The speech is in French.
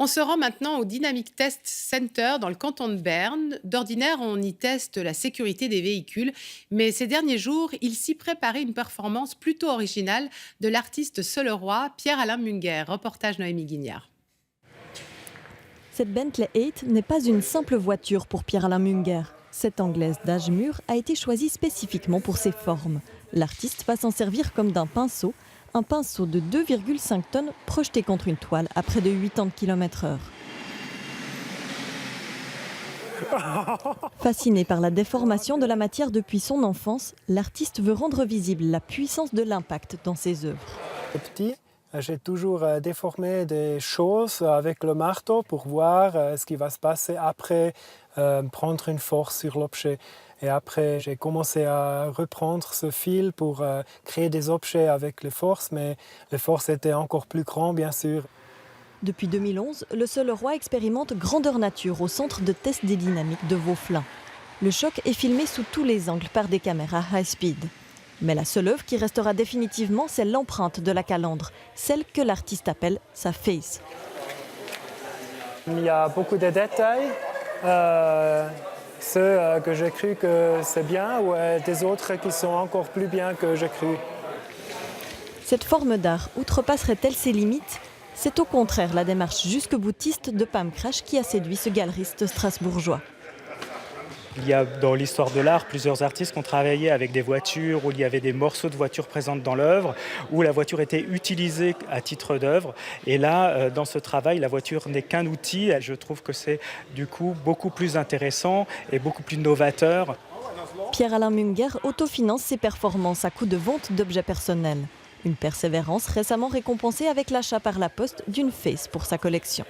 On se rend maintenant au Dynamic Test Center dans le canton de Berne. D'ordinaire, on y teste la sécurité des véhicules, mais ces derniers jours, il s'y préparait une performance plutôt originale de l'artiste seulerois Pierre-Alain Munger. Reportage Noémie Guignard. Cette Bentley 8 n'est pas une simple voiture pour Pierre-Alain Munger. Cette anglaise d'âge mûr a été choisie spécifiquement pour ses formes. L'artiste va s'en servir comme d'un pinceau, un pinceau de 2,5 tonnes projeté contre une toile à près de 80 km/h. Fasciné par la déformation de la matière depuis son enfance, l'artiste veut rendre visible la puissance de l'impact dans ses œuvres. Petit, j'ai toujours déformé des choses avec le marteau pour voir ce qui va se passer après prendre une force sur l'objet. Et après, j'ai commencé à reprendre ce fil pour créer des objets avec les forces, mais les forces étaient encore plus grandes, bien sûr. Depuis 2011, le Seulerois expérimente grandeur nature au centre de test des dynamiques de Vauflin. Le choc est filmé sous tous les angles par des caméras high speed. Mais la seule œuvre qui restera définitivement, c'est l'empreinte de la calandre, celle que l'artiste appelle sa face. Il y a beaucoup de détails, ceux que j'ai cru que c'est bien ou des autres qui sont encore plus bien que j'ai cru. Cette forme d'art outrepasserait-elle ses limites ? C'est au contraire la démarche jusque-boutiste de Pam Crash qui a séduit ce galeriste strasbourgeois. Il y a dans l'histoire de l'art plusieurs artistes qui ont travaillé avec des voitures où il y avait des morceaux de voitures présentes dans l'œuvre, où la voiture était utilisée à titre d'œuvre. Et là, dans ce travail, la voiture n'est qu'un outil. Je trouve que c'est du coup beaucoup plus intéressant et beaucoup plus novateur. Pierre-Alain Munger autofinance ses performances à coup de vente d'objets personnels. Une persévérance récemment récompensée avec l'achat par la poste d'une face pour sa collection.